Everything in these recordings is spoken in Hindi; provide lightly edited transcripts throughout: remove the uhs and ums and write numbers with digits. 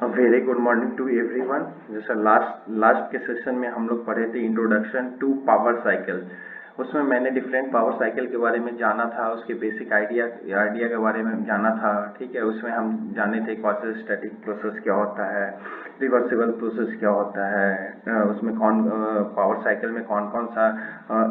Very good morning to everyone. जैसे लास्ट के सेशन में हम लोग पढ़े थे इंट्रोडक्शन टू पावर साइकिल। उसमें मैंने डिफरेंट पावर साइकिल के बारे में जाना था, उसके बेसिक आइडिया के बारे में जाना था। ठीक है, उसमें हम जाने थे क्वासिस्टैटिक प्रोसेस क्या होता है, रिवर्सिबल प्रोसेस क्या होता है, उसमें कौन पावर साइकिल में कौन कौन सा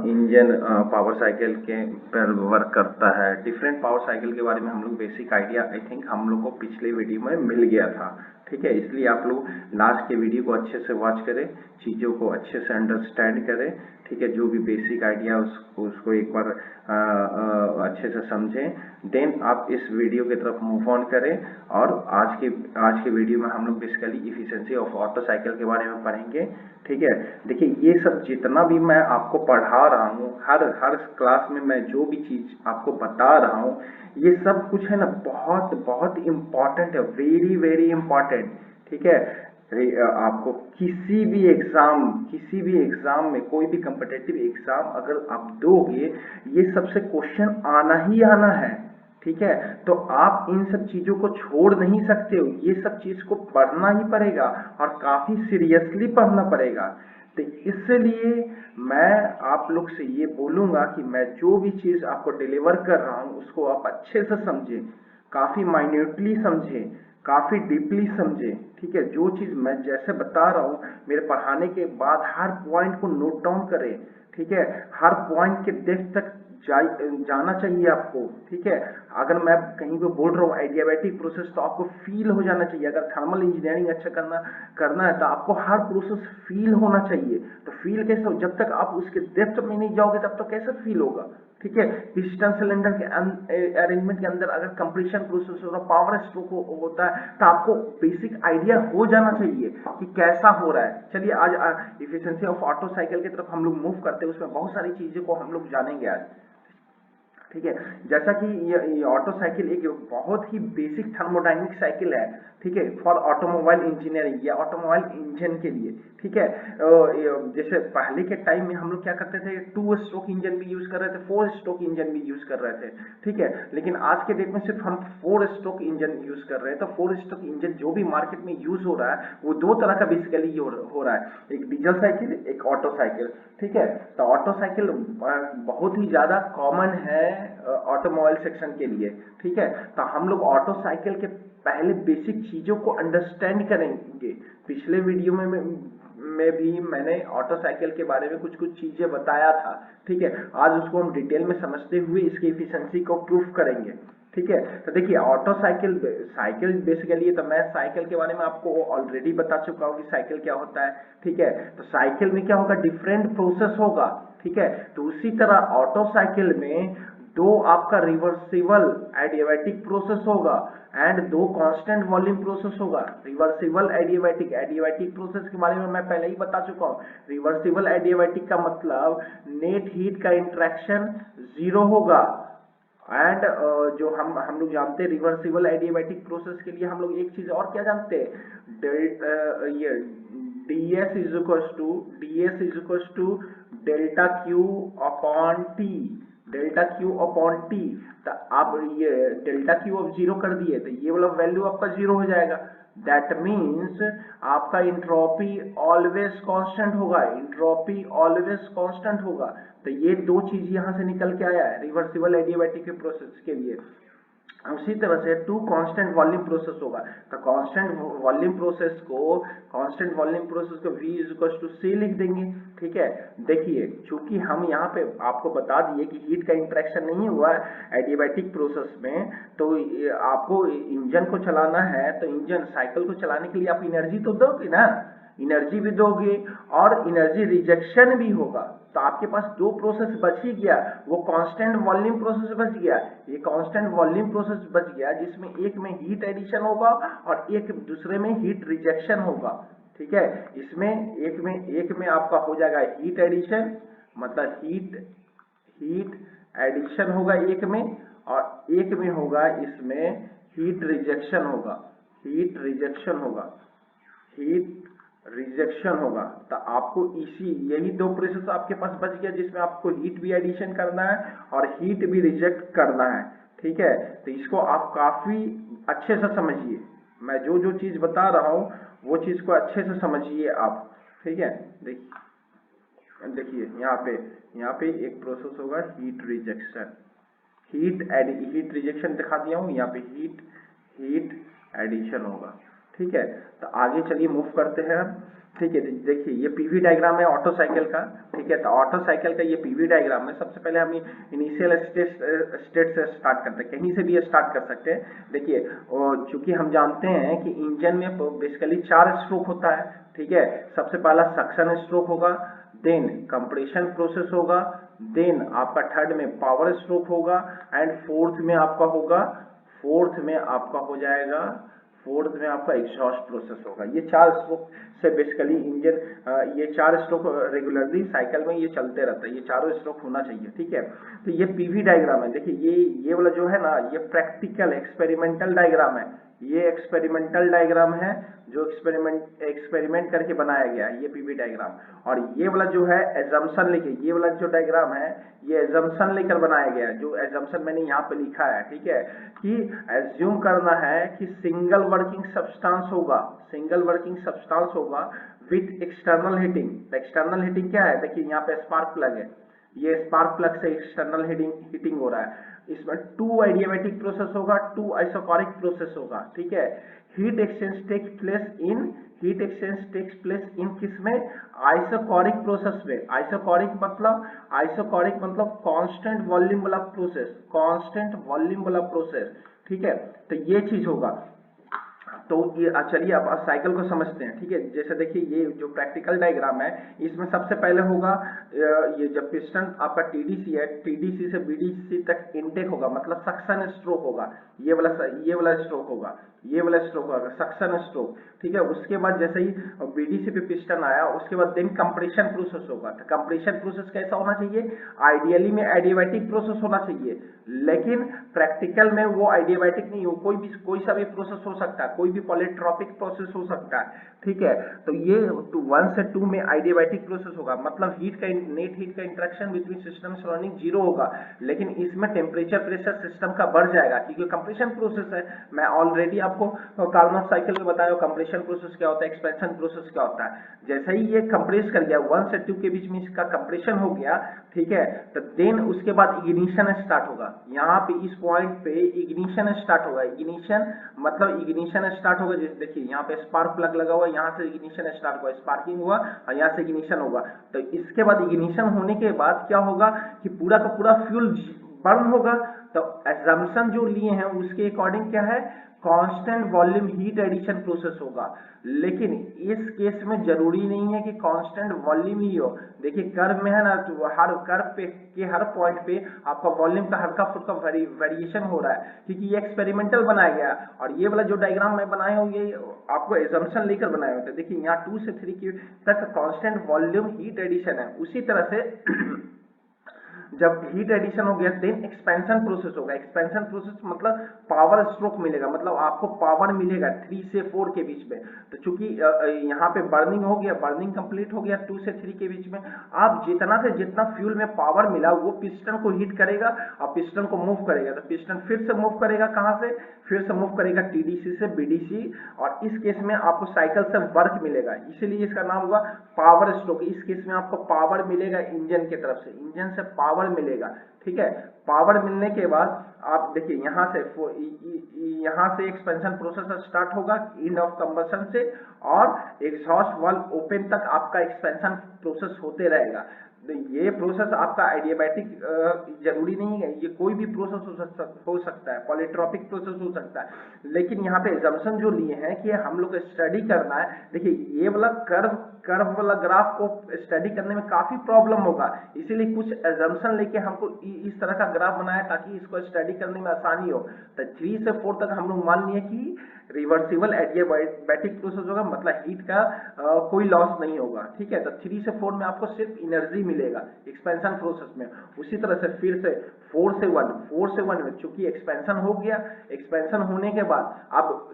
इंजन पावर साइकिल के पर वर्क करता है। डिफरेंट पावर साइकिल के बारे में हम लोग बेसिक आइडिया आई थिंक हम लोग को पिछले वीडियो में मिल गया था। ठीक है, इसलिए आप लोग लास्ट के वीडियो को अच्छे से वॉच करें, चीज़ों को अच्छे से अंडरस्टैंड करें। ठीक है, जो भी बेसिक आइडिया उसको एक बार अच्छे से समझें, देन आप इस वीडियो की तरफ मूव ऑन करें। और आज के वीडियो में हम लोग basically efficiency of auto cycle के बारे में पढ़ेंगे। ठीक है, देखिए ये सब जितना भी मैं आपको पढ़ा रहा हूँ, हर क्लास में मैं जो भी चीज़ आपको बता रहा हूँ, ये सब कुछ है ना बहुत बहुत इम्पॉर्टेंट है, वेरी वेरी इम्पॉर्टेंट। ठीक है, आपको किसी भी एग्जाम में, कोई भी कम्पिटिटिव एग्जाम अगर आप दोगे, ये सबसे क्वेश्चन आना ही आना है। ठीक है, तो आप इन सब चीजों को छोड़ नहीं सकते हो, ये सब चीज को पढ़ना ही पड़ेगा और काफी सीरियसली पढ़ना पड़ेगा। तो इसलिए मैं आप लोग से ये बोलूंगा कि मैं जो भी चीज आपको डिलीवर कर रहा हूँ उसको आप अच्छे से समझें, काफी माइन्यूटली समझें, काफी डीपली समझें। ठीक है, जो चीज मैं जैसे बता रहा हूँ मेरे पढ़ाने के बाद हर पॉइंट को नोट डाउन करें। ठीक है, हर पॉइंट के डेप्थ तक जाना चाहिए आपको। ठीक है, अगर मैं कहीं पे बोल रहा हूँ एडियाबैटिक प्रोसेस तो आपको फील हो जाना चाहिए। अगर थर्मल इंजीनियरिंग अच्छा करना है तो आपको हर प्रोसेस फील होना चाहिए। तो फील कैसे हो, जब तक आप उसके डेप्थ में नहीं जाओगे तब तक कैसे फील होगा। ठीक है, पिस्टन सिलेंडर के अरेंजमेंट के अंदर अगर कंप्रेशन प्रोसेस हो रहा, पावर स्ट्रोक होता है, तो आपको बेसिक आइडिया हो जाना चाहिए कि कैसा हो रहा है। चलिए आज इफिशिएंसी ऑफ ऑटो साइकिल की तरफ हम लोग मूव करते हैं, उसमें बहुत सारी चीजें को हम लोग जानेंगे आज। ठीक है, जैसा कि ये ऑटो साइकिल एक बहुत ही बेसिक थर्मोडाइनमिक साइकिल है। ठीक है, फॉर ऑटोमोबाइल इंजीनियरिंग या ऑटोमोबाइल इंजन के लिए। ठीक है, जैसे पहले के टाइम में हम लोग क्या करते थे, 2 स्ट्रोक इंजन भी यूज कर रहे थे, 4 स्ट्रोक इंजन भी यूज कर रहे थे। ठीक है, लेकिन आज के डेट में सिर्फ हम 4 स्ट्रोक इंजन यूज कर रहे हैं। तो 4 स्ट्रोक इंजन जो भी मार्केट में यूज हो रहा है वो दो तरह का बेसिकली हो रहा है, एक डीजल साइकिल, एक ऑटो साइकिल। ठीक है, तो ऑटो साइकिल बहुत ही ज्यादा कॉमन है ऑटोमोबाइल सेक्शन के लिए। ठीक है, तो हम लोग ऑटो साइकिल के पहले बेसिक चीजों को अंडरस्टैंड करेंगे। पिछले वीडियो में भी मैंने ऑटो साइकिल के बारे में कुछ कुछ चीजें बताया था। ठीक है, आज उसको हम डिटेल में समझते हुए इसकी एफिशिएंसी को प्रूफ करेंगे। ठीक है, तो देखिए ऑटो साइकिल बेसिकली, तो मैं साइकिल के बारे में आपको ऑलरेडी बता चुका हूँ कि साइकिल क्या होता है। ठीक है, तो साइकिल में क्या होगा, डिफरेंट प्रोसेस होगा। ठीक है, तो उसी तरह ऑटो साइकिल में दो आपका रिवर्सिबल एडियाबैटिक प्रोसेस होगा एंड दो कांस्टेंट वॉल्यूम प्रोसेस होगा। रिवर्सिबल एडियाबैटिक प्रोसेस के बारे में मैं पहले ही बता चुका हूँ। रिवर्सिबल एडियाबैटिक का मतलब नेट हीट का इंट्रैक्शन 0 होगा। एंड जो हम लोग जानते हैं रिवर्सिबल एडियाबैटिक प्रोसेस के लिए हम लोग एक चीज और क्या जानते हैं, ये ds is to delta q upon t. Delta q upon t, तो आप ये डेल्टा क्यू अब 0 कर दिए तो ये वाला वैल्यू आपका 0 हो जाएगा। दैट मीन्स आपका इंट्रोपी ऑलवेज कांस्टेंट होगा, इंट्रोपी ऑलवेज कांस्टेंट होगा। तो ये दो चीज यहां से निकल के आया है रिवर्सिबल एडियाबैटिक के प्रोसेस के लिए। उसी तरह से टू कांस्टेंट वॉल्यूम प्रोसेस होगा, तो कांस्टेंट वॉल्यूम प्रोसेस को v इज टू c लिख देंगे। ठीक है, देखिए चूंकि हम यहाँ पे आपको बता दिए कि हीट का इंटरेक्शन नहीं हुआ एडियाबैटिक प्रोसेस में, तो आपको इंजन को चलाना है, तो इंजन साइकिल को चलाने के लिए आप एनर्जी तो दोगे ना, एनर्जी भी दोगे और एनर्जी रिजेक्शन भी होगा। तो आपके पास दो प्रोसेस बच ही गया, वो कांस्टेंट वॉल्यूम प्रोसेस बच गया। ये कांस्टेंट वॉल्यूम प्रोसेस बच गया जिसमें एक में हीट एडिशन होगा और एक दूसरे में हीट रिजेक्शन होगा। ठीक है, इसमें एक में आपका हो जाएगा हीट एडिशन, मतलब हीट एडिशन होगा एक में, और एक में होगा इसमें हीट रिजेक्शन होगा। हीट रिजेक्शन होगा। तो आपको यही दो प्रोसेस आपके पास बच गया जिसमें आपको हीट भी एडिशन करना है और हीट भी रिजेक्ट करना है। ठीक है, तो इसको आप काफी अच्छे से समझिए। मैं जो जो चीज बता रहा हूँ वो चीज को अच्छे से समझिए आप, ठीक है। देखिए यहाँ पे एक प्रोसेस होगा हीट रिजेक्शन, हीट रिजेक्शन दिखा दिया हूँ, यहाँ पे हीट एडिशन होगा, ठीक है। तो आगे चलिए मूव करते हैं हम, ठीक है। देखिए ये पीवी डायग्राम है ऑटो साइकिल का, ठीक है। तो ऑटो साइकिल का ये पीवी डायग्राम है। सबसे पहले हम इनिशियल स्टेट से स्टार्ट करते हैं, कहीं से भी स्टार्ट कर सकते हैं। देखिए चूंकि हम जानते हैं कि इंजन में बेसिकली 4 स्ट्रोक होता है, ठीक है। सबसे पहला सक्शन स्ट्रोक होगा, देन कंप्रेशन प्रोसेस होगा, देन आपका थर्ड में पावर स्ट्रोक होगा, एंड फोर्थ में आपका हो जाएगा, फोर्थ में आपका एग्जॉस्ट प्रोसेस होगा। ये 4 स्ट्रोक से बेसिकली इंजन, ये 4 स्ट्रोक रेगुलरली साइकिल में ये चलते रहता है, ये चारों स्ट्रोक होना चाहिए, ठीक है। तो ये पीवी डायग्राम है। देखिए ये वाला जो है ना, ये प्रैक्टिकल एक्सपेरिमेंटल डायग्राम है, ये एक्सपेरिमेंटल डायग्राम है जो एक्सपेरिमेंट करके बनाया गया है, ये पीवी डायग्राम। और ये वाला जो है एजम्पशन लेके, ये वाला जो डायग्राम है ये एजम्पशन लेकर बनाया गया है, जो एजम्पशन मैंने यहाँ पे लिखा है, ठीक है। कि एज्यूम करना है कि सिंगल वर्किंग सब्सटेंस होगा with external heating. External heating क्या है, देखिए यहाँ पे स्पार्क प्लग है, ये स्पार्क प्लग से एक्सटर्नल हीटिंग हो रहा है। इसमें 2 एडियाबैटिक प्रोसेस होगा, 2 आइसोकोरिक प्रोसेस होगा, ठीक है। Heat exchange takes place in किसमें, आइसोकोरिक प्रोसेस में। आइसोकोरिक मतलब कांस्टेंट वॉल्यूम वाला प्रोसेस, ठीक है। तो ये चीज होगा। तो ये चलिए अब साइकिल को समझते हैं, ठीक है। जैसे देखिए ये जो प्रैक्टिकल डायग्राम है, इसमें सबसे पहले होगा ये जब पिस्टन आपका टीडीसी है, टीडीसी से बीडीसी तक इनटेक होगा, मतलब सक्शन स्ट्रोक होगा, ये वाला स्ट्रोक होगा, सक्शन स्ट्रोक, ठीक है। उसके बाद जैसे ही बीडीसी पे पिस्टन आया, उसके बाद देन कंप्रेशन प्रोसेस होगा। तो कंप्रेशन प्रोसेस कैसा होना चाहिए, आइडियली में एडियाबैटिक प्रोसेस होना चाहिए, लेकिन प्रैक्टिकल में वो एडियाबैटिक नहीं हो, कोई सा भी प्रोसेस हो सकता है, कोई भी पॉलीट्रॉपिक प्रोसेस हो सकता है, ठीक है। तो ये 1 से 2 में एडियाबैटिक प्रोसेस होगा, मतलब नेट हीट का इंटरेक्शन बिटवीन सिस्टम सराउंडिंग 0 होगा, लेकिन इसमें टेम्परेचर प्रेशर सिस्टम का बढ़ जाएगा, क्योंकि कंप्रेशन प्रोसेस है। मैं ऑलरेडी आपको कार्नोट साइकिल में बताया कंप्रेशन प्रोसेस क्या होता है, एक्सपेंशन प्रोसेस क्या होता है। जैसे ही ये कंप्रेस कर गया, 1 से 2 के बीच में इसका कंप्रेशन हो गया, ठीक है। तो देन उसके बाद इग्निशन स्टार्ट होगा, यहाँ पे इस पॉइंट पे इग्निशन स्टार्ट होगा। इग्निशन स्टार्ट होगा, जैसे देखिए यहाँ पे स्पार्क प्लग लगा हुआ है, यहाँ से इग्निशन स्टार्ट हुआ, स्पार्किंग हुआ और यहाँ से इग्निशन होगा। तो इसके बाद इग्निशन होने के बाद क्या होगा कि पूरा का पूरा फ्यूल बर्न होगा। तो एजम्पशन जो लिए हैं उसके अकॉर्डिंग क्या है, constant volume heat addition process होगा। लेकिन इस केस में जरूरी नहीं है कि कांस्टेंट वॉल्यूम ही हो। देखिए कर्व में है ना, तो हर कर्व पे के हर पॉइंट पे आपका वॉल्यूम का हल्का फुल्का वेरिएशन हो रहा है, क्योंकि ये एक्सपेरिमेंटल बनाया गया। और ये वाला जो डायग्राम मैं बनाया हूँ ये आपको एजम्पशन लेकर बनाया हुआ था। देखिए यहाँ 2 से 3 की तक कांस्टेंट वॉल्यूम हीट एडिशन है। उसी तरह से जब हीट एडिशन हो गया, देन एक्सपेंशन प्रोसेस होगा। एक्सपेंशन प्रोसेस मतलब पावर स्ट्रोक मिलेगा, मतलब आपको पावर मिलेगा 3 से 4 के बीच में। तो चूंकि यहाँ पे बर्निंग हो गया, बर्निंग कंप्लीट हो गया 2 से 3 के बीच में, आप जितना से जितना फ्यूल में पावर मिला वो पिस्टन को हीट करेगा और पिस्टन को मूव करेगा। तो पिस्टन फिर से मूव करेगा, कहाँ से, फिर से मूव करेगा टीडीसी से बीडीसी, और इस केस में आपको साइकिल से वर्क मिलेगा, इसीलिए इसका नाम हुआ पावर स्ट्रोक। इस केस में आपको पावर मिलेगा इंजन की तरफ से, इंजन से पावर मिलेगा, ठीक है। पावर मिलने के बाद आप देखिए यहाँ से एक्सपेंशन प्रोसेस स्टार्ट होगा एंड ऑफ कंबशन से, और एग्जॉस्ट वाल्व ओपन तक आपका एक्सपेंशन प्रोसेस होते रहेगा। ये प्रोसेस आपका एडियाबैटिक जरूरी नहीं है, ये कोई भी प्रोसेस हो सकता है, पॉलीट्रॉपिक प्रोसेस हो सकता है। लेकिन यहाँ पे एजम्पशन जो लिए हैं कि हम लोग स्टडी करना है। देखिए ये वाला कर्व वाला ग्राफ को स्टडी करने में काफी प्रॉब्लम होगा, इसीलिए कुछ एजम्पशन लेके हमको इस तरह का ग्राफ बनाया ताकि इसको स्टडी करने में आसानी हो। तो 3 से 4 तक हम लोग मान लिए कि रिवर्सिबल एडियाबैटिक प्रोसेस होगा, मतलब हीट का कोई लॉस नहीं होगा, ठीक है। तो 3 से 4 में आपको सिर्फ एनर्जी मिलेगा एक्सपेंशन प्रोसेस में। उसी तरह से फिर से 4 से 1 में चूंकि एक्सपेंशन हो गया, एक्सपेंशन होने के बाद अब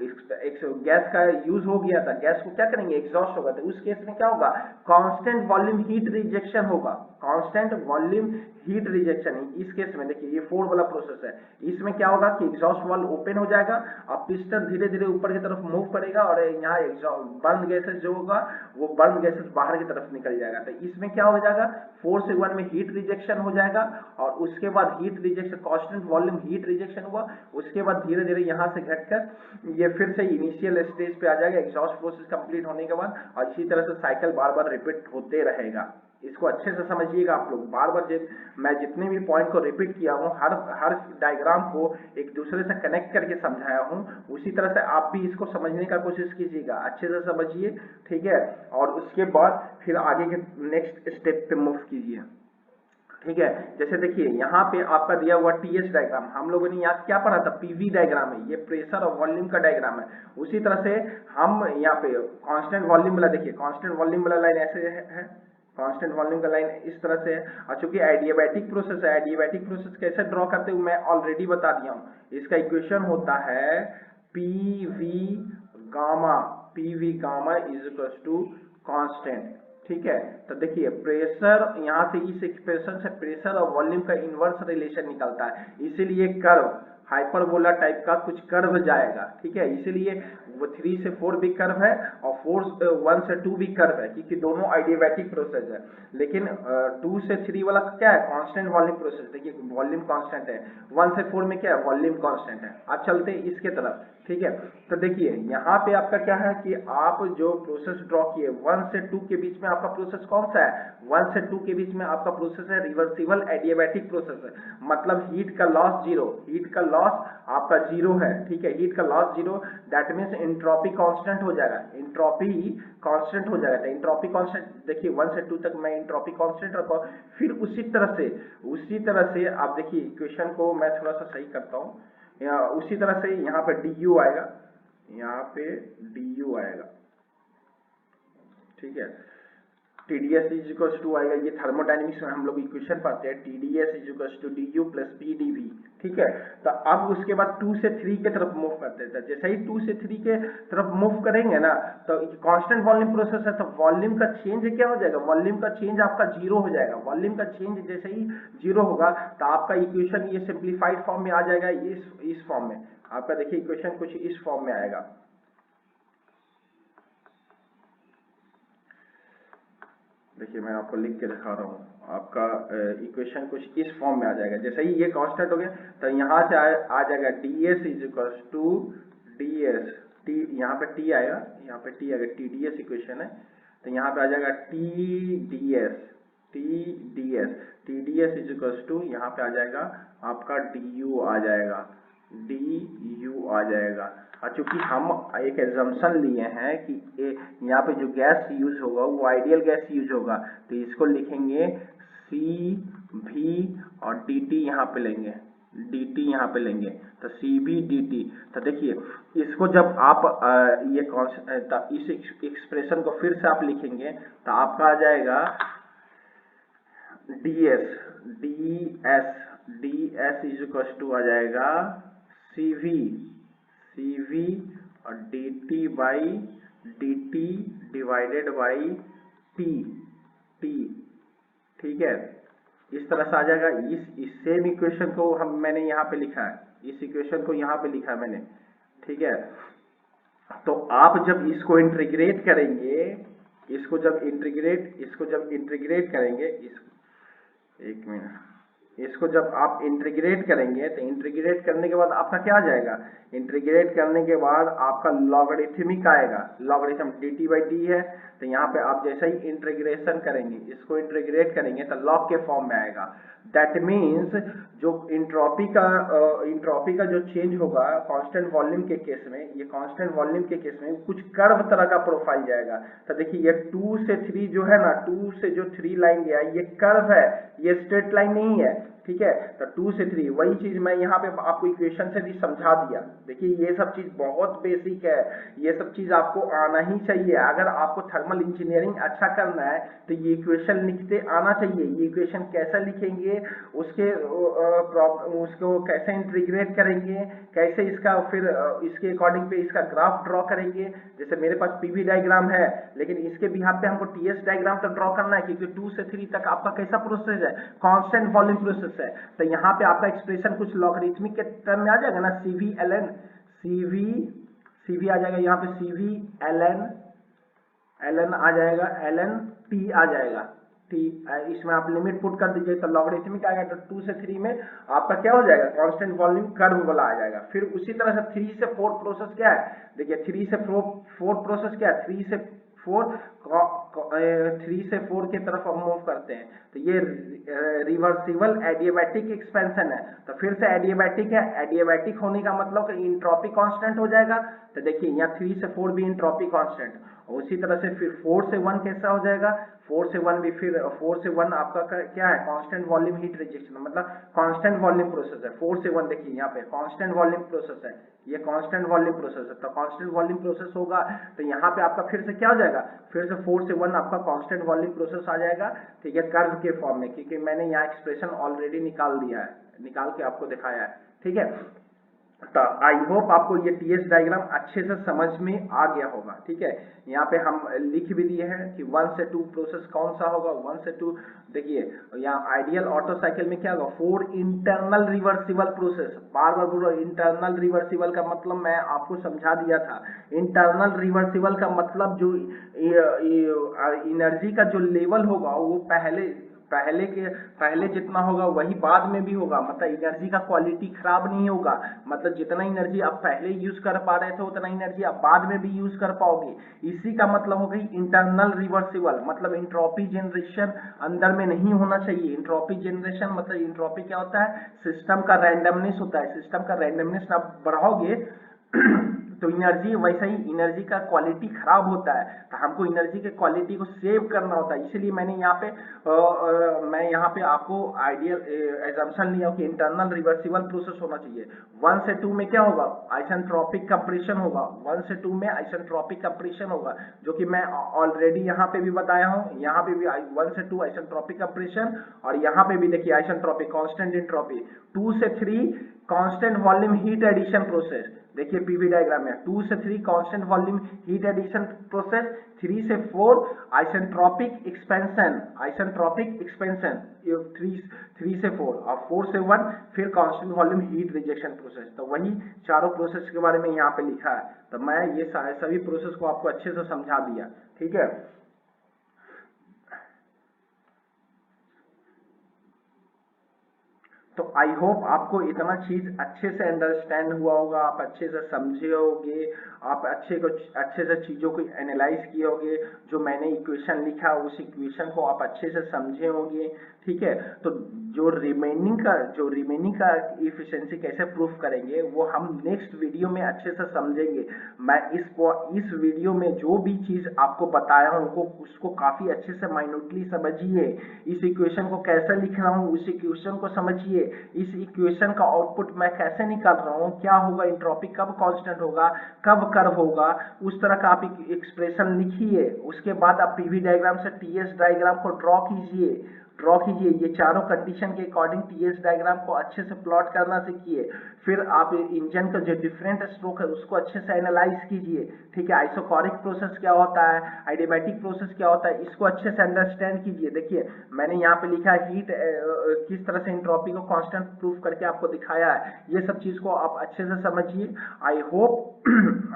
गैस का यूज हो गया था, गैस को क्या करेंगे, एग्जॉस्ट होगा। तो उस केस में क्या होगा, कांस्टेंट वॉल्यूम हीट रिजेक्शन होगा, कांस्टेंट वॉल्यूम हीट रिजेक्शन। इस केस में देखिए ये 4 वाला प्रोसेस है, इसमें क्या होगा कि एग्जॉस्ट वाल्व ओपन हो जाएगा और पिस्टन धीरे धीरे ऊपर की तरफ मूव करेगा और यहाँ बर्न गैसेस जो होगा वो बर्न गैसेस बाहर की तरफ निकल जाएगा। तो इसमें क्या हो जाएगा 4 से 1 में हीट रिजेक्शन हो जाएगा और उसके बाद heat rejection constant volume heat rejection हुआ, उसके बाद धीरे धीरे यहाँ से घटकर ये फिर से इनिशियल स्टेज पे आ जाएगा एग्जॉस्ट प्रोसेस कंप्लीट होने के बाद, और इसी तरह से साइकिल बार बार रिपीट होते रहेगा। इसको अच्छे से समझिएगा आप लोग, बार बार मैं जितने भी पॉइंट को रिपीट किया हूँ, हर डायग्राम को एक दूसरे से कनेक्ट करके समझाया हूँ, उसी तरह से आप भी इसको समझने का कोशिश कीजिएगा, अच्छे से समझिए, ठीक है। और उसके बाद फिर आगे के नेक्स्ट स्टेप पे मूव कीजिए, ठीक है। जैसे देखिए यहाँ पे आपका दिया हुआ टीएस डायग्राम, हम लोगों ने यहाँ क्या पढ़ा था, पीवी डायग्राम है, ये प्रेशर और वॉल्यूम का डायग्राम है। उसी तरह से हम यहाँ पे कांस्टेंट वॉल्यूम वाला, देखिए कांस्टेंट वॉल्यूम वाला लाइन ऐसे है, कांस्टेंट वॉल्यूम का लाइन इस तरह से है। और चूंकि एडियाबैटिक प्रोसेस है, एडियाबैटिक प्रोसेस कैसे ड्रॉ करते हैं मैं ऑलरेडी बता दिया हूँ। इसका इक्वेशन होता है PV gamma is equal to constant, ठीक है। तो देखिए प्रेशर, यहाँ से इस एक्सप्रेशन से प्रेशर और वॉल्यूम का इनवर्स रिलेशन निकलता है, इसीलिए कर्व हाइपरबोला टाइप का कुछ कर्व जाएगा, ठीक है। इसीलिए वो 3 से 4 भी कर्व है और 1 से 2 भी कर्व है, क्योंकि दोनों एडियाबैटिक प्रोसेस है। लेकिन 2 से 3 वाला क्या है, कांस्टेंट वॉल्यूम प्रोसेस, देखिए वॉल्यूम कांस्टेंट है। 1 से 4 में क्या है, वॉल्यूम कांस्टेंट है। अब चलते हैं इसके तरफ, ठीक है। तो देखिए यहाँ पे आपका क्या है कि आप जो प्रोसेस ड्रॉ किए 1 से 2 के बीच में आपका प्रोसेस कौन सा है, 1 से 2 के बीच में आपका प्रोसेस है रिवर्सिबल एडियाबैटिक प्रोसेस है, मतलब हीट का लॉस जीरो, हीट का लॉस आपका जीरो है, ठीक है। हीट का loss zero, that means entropy constant हो जाएगा, एंट्रोपी कांस्टेंट हो जाएगा। तो एंट्रोपी कांस्टेंट देखिए 1 से 2 तक मैं एंट्रोपी कांस्टेंट रखा। फिर उसी तरह से आप देखिए इक्वेशन को मैं थोड़ा सा सही करता हूँ, उसी तरह से यहाँ पे du आएगा, यहाँ पे du आएगा, ठीक है। TDS इज इक्वल टू आएगा, ये थर्मोडायनेमिक्स में हम लोग इक्वेशन पढ़ते हैं, TDS is equal to du plus PdV, ठीक है। तो अब उसके बाद 2 से 3 के तरफ मूव करते हैं। जैसे ही 2 से 3 के तरफ मूव करेंगे ना, तो कांस्टेंट वॉल्यूम प्रोसेस है, तो वॉल्यूम का चेंज क्या हो जाएगा, वॉल्यूम का चेंज आपका जीरो हो जाएगा। वॉल्यूम का चेंज जैसे ही जीरो होगा तो आपका इक्वेशन ये सिंप्लीफाइड फॉर्म में आ जाएगा, इस फॉर्म में आपका देखिए इक्वेशन कुछ इस फॉर्म में आएगा। देखिए मैं आपको लिख के दिखा रहा हूँ, आपका इक्वेशन कुछ इस फॉर्म में आ जाएगा। जैसे ही ये कांस्टेंट हो गया तो यहाँ से आ जाएगा ds is equal to ds, t यहाँ पे t आएगा, यहाँ पे t आएगा, TDS इक्वेशन है, तो यहाँ पे आ जाएगा TDS इज इक्वल टू यहाँ पे आ जाएगा आपका du आ जाएगा, du आ जाएगा। और चूंकि हम एक एजम्पशन लिए हैं कि यहाँ पे जो गैस यूज होगा वो आइडियल गैस यूज होगा, तो इसको लिखेंगे CV और DT यहाँ पे लेंगे, DT यहाँ पे लेंगे, तो CV DT। तो देखिए इसको जब आप इस एक्सप्रेशन को फिर से आप लिखेंगे तो आपका आ जाएगा DS इज इक्वल टू आ जाएगा CV और DT by DT divided by T, ठीक है। इस तरह से आ जाएगा। इस सेम इक्वेशन को मैंने यहाँ पे लिखा है, इस इक्वेशन को यहाँ पे लिखा है मैंने, ठीक है। तो आप जब इसको इंटीग्रेट करेंगे, इसको जब इंटीग्रेट करेंगे, एक मिनट, इसको जब आप इंटीग्रेट करेंगे तो इंटीग्रेट करने के बाद आपका क्या आ जाएगा, इंटीग्रेट करने के बाद आपका लॉगरिथमिक आएगा, लॉगरिथम dt बाई डी है, तो यहाँ पे आप जैसे ही इंटीग्रेशन करेंगे, इसको इंटीग्रेट करेंगे तो लॉग के फॉर्म में आएगा। दैट मीन्स जो इंट्रोपी का जो चेंज होगा कांस्टेंट वॉल्यूम के केस में, ये कांस्टेंट वॉल्यूम के केस में कुछ कर्व तरह का प्रोफाइल जाएगा। तो देखिए ये 2 से 3 जो है ना, 2 से जो 3 लाइन गया ये कर्व है, ये स्ट्रेट लाइन नहीं है, ठीक है। तो 2 से 3 वही चीज मैं यहाँ पे आपको इक्वेशन से भी समझा दिया। देखिए ये सब चीज बहुत बेसिक है, ये सब चीज आपको आना ही चाहिए। अगर आपको थर्मल इंजीनियरिंग अच्छा करना है तो ये इक्वेशन लिखते आना चाहिए। ये इक्वेशन कैसे लिखेंगे, उसके प्रॉब्लम उसको कैसे इंटीग्रेट करेंगे, कैसे इसका फिर इसके अकॉर्डिंग पे इसका ग्राफ ड्रॉ करेंगे। जैसे मेरे पास पीवी डायग्राम है, लेकिन इसके बिहाफ पे हमको टीएस डायग्राम तो ड्रॉ करना है, क्योंकि 2 से 3 तक आपका कैसा प्रोसेस है, कांस्टेंट वॉल्यूम प्रोसेस है। तो यहाँ पे आपका एक्सप्रेशन कुछ लॉगरिथमिक के टर्म में आ जाएगा ना, सीवी एल एन, सीवी आ जाएगा यहाँ पे, सीवी एल एन आ जाएगा, एल एन टी आ जाएगा, टी। इसमें आप लिमिट पुट कर दीजिए तो लॉगरिथमिक आएगा। तो 2 से 3 में आपका क्या हो जाएगा, कांस्टेंट वॉल्यूम कर्व वाला आ जाएगा। फिर उसी तरह से 3 से 4 प्रोसेस क्या है, देखिए 3 से 4 प्रोसेस क्या है, 3 से 4 की तरफ हम मूव करते हैं। तो ये रिवर्सिबल एडियाबैटिक एक्सपेंशन है। तो फिर से एडियाबैटिक है, एडियाबैटिक होने का मतलब कि इंट्रोपी कांस्टेंट हो जाएगा। तो देखिए यहाँ 3 से 4 भी इंट्रोपी कांस्टेंट, और उसी तरह से फिर 4 से 1 कैसा हो जाएगा, 4 से 1 भी, फिर 4 से 1 आपका क्या है, कांस्टेंट वॉल्यूम हीट रिजेक्शन, मतलब कांस्टेंट वॉल्यूम प्रोसेस है। 4 से 1 देखिए यहाँ पे कांस्टेंट वॉल्यूम प्रोसेस है, ये कांस्टेंट वॉल्यूम प्रोसेस है। तो कांस्टेंट वॉल्यूम प्रोसेस होगा तो यहाँ पे आपका फिर से क्या हो जाएगा, फिर से 4 से 1 आपका कांस्टेंट वॉल्यूम प्रोसेस आ जाएगा, ठीक है, कर्व के फॉर्म में, क्योंकि मैंने यहाँ एक्सप्रेशन ऑलरेडी निकाल दिया है, निकाल के आपको दिखाया है, ठीक है। तो आई होप आपको ये टीएस डायग्राम अच्छे से समझ में आ गया होगा, ठीक है। यहाँ पे हम लिख भी दिए हैं कि 1 से 2 प्रोसेस कौन सा होगा, 1 से 2। देखिए यहाँ आइडियल ऑटो साइकिल में क्या होगा, 4 इंटरनल रिवर्सिबल प्रोसेस। बार बार बोलो, इंटरनल रिवर्सिबल का मतलब मैं आपको समझा दिया था। इंटरनल रिवर्सिबल का मतलब जो एनर्जी का जो लेवल होगा वो पहले जितना होगा वही बाद में भी होगा, मतलब एनर्जी का क्वालिटी खराब नहीं होगा। मतलब जितना एनर्जी आप पहले यूज कर पा रहे थे उतना एनर्जी आप बाद में भी यूज कर पाओगे। इसी का मतलब हो गई इंटरनल रिवर्सिबल, मतलब इंट्रोपी जनरेशन अंदर में नहीं होना चाहिए। इंट्रोपी जनरेशन मतलब, इंट्रोपी क्या होता है, सिस्टम का रैंडमनेस होता है। सिस्टम का रैंडमनेस आप बढ़ाओगे तो एनर्जी, वैसे ही एनर्जी का क्वालिटी खराब होता है। तो हमको एनर्जी के क्वालिटी को सेव करना होता है, इसीलिए मैंने यहाँ पे आपको आइडियल एजम्पशन लिया कि इंटरनल रिवर्सिबल प्रोसेस होना चाहिए। 1 से 2 में क्या होगा, आइसेंट्रोपिक कंप्रेशन होगा। 1 से 2 में आइसेंट्रोपिक कंप्रेशन होगा, जो कि मैं ऑलरेडी यहाँ पे भी बताया हूँ। यहाँ पे भी 1 से 2 आइसेंट्रोपिक कंप्रेशन, और यहाँ पे भी देखिए आइसेंट्रोपिक कांस्टेंट एंट्रोपी। 2 से 3 constant volume heat addition process, देखिए पीवी डायग्राम में 2 से 3 constant volume heat addition process, 3 से 4 आइसेंट्रोपिक एक्सपेंशन, 3 से 4, और 4 से 1 फिर constant volume heat rejection process. तो वही चारों प्रोसेस के बारे में यहाँ पे लिखा है। तो मैं ये सभी प्रोसेस को आपको अच्छे से समझा दिया, ठीक है। तो आई होप आपको इतना चीज अच्छे से अंडरस्टैंड हुआ होगा, आप अच्छे से समझे होगे, आप अच्छे से चीजों को एनालाइज किए होगे। जो मैंने इक्वेशन लिखा उस इक्वेशन को आप अच्छे से समझे होंगे, ठीक है। तो जो रिमेनिंग का इफिशिएंसी कैसे प्रूफ करेंगे वो हम नेक्स्ट वीडियो में अच्छे से समझेंगे। मैं इस वीडियो में जो भी चीज आपको बताया हूँ उसको काफी अच्छे से माइन्यूटली समझिए। इस इक्वेशन को कैसे लिख रहा हूँ उस इक्वेशन को समझिए। इस इक्वेशन का आउटपुट मैं कैसे निकाल रहा हूँ, क्या होगा, एंट्रोपी कब कांस्टेंट होगा, कब कर्व होगा, उस तरह का आप एक्सप्रेशन लिखिए। उसके बाद आप पीवी डायग्राम से टीएस डायग्राम को ड्रॉ कीजिए। ये चारों कंडीशन के अकॉर्डिंग टीएस डायग्राम को अच्छे से प्लॉट करना सीखिए। फिर आप इंजन का जो डिफरेंट स्ट्रोक है उसको अच्छे से एनालाइज कीजिए, ठीक है। आइसोकोरिक प्रोसेस क्या होता है, एडियाबैटिक प्रोसेस क्या होता है, इसको अच्छे से अंडरस्टैंड कीजिए। देखिए मैंने यहाँ पे लिखा है हीट किस तरह से एंट्रोपी को कांस्टेंट प्रूफ करके आपको दिखाया है। ये सब चीज को आप अच्छे से समझिए। आई होप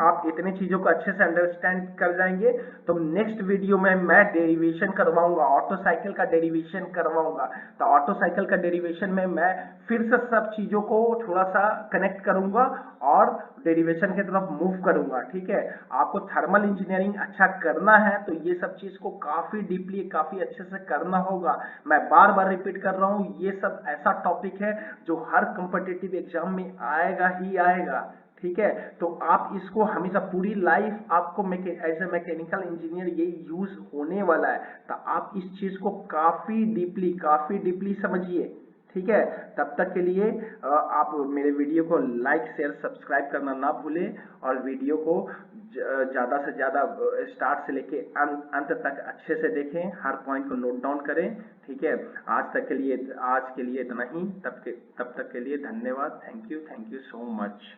आप इतने चीजों को अच्छे से अंडरस्टैंड कर जाएंगे। तो नेक्स्ट वीडियो में मैं डेरिवेशन करवाऊंगा, ऑटो साइकिल का डेरिवेशन करवाऊंगा। तो ऑटो साइकिल का डेरिवेशन में मैं फिर से सब चीजों को थोड़ा सा कनेक्ट करूंगा और डेरिवेशन की तरफ मूव करूंगा, ठीक है। आपको थर्मल इंजीनियरिंग अच्छा करना है तो ये सब चीज को काफी डीपली, काफी अच्छे से करना होगा। मैं बार बार रिपीट कर रहा हूँ, ये सब ऐसा टॉपिक है जो हर कॉम्पिटिटिव एग्जाम में आएगा ही आएगा, ठीक है। तो आप इसको हमेशा पूरी लाइफ आपको एज ए मैकेनिकल इंजीनियर ये यूज होने वाला है। तो आप इस चीज को काफी डीपली समझिए, ठीक है, तब तक के लिए आप मेरे वीडियो को लाइक शेयर सब्सक्राइब करना ना भूलें और वीडियो को ज़्यादा से ज़्यादा स्टार्ट से लेके अंत तक अच्छे से देखें, हर पॉइंट को नोट डाउन करें। ठीक है, आज के लिए इतना ही। तब तक के लिए धन्यवाद। Thank you so much.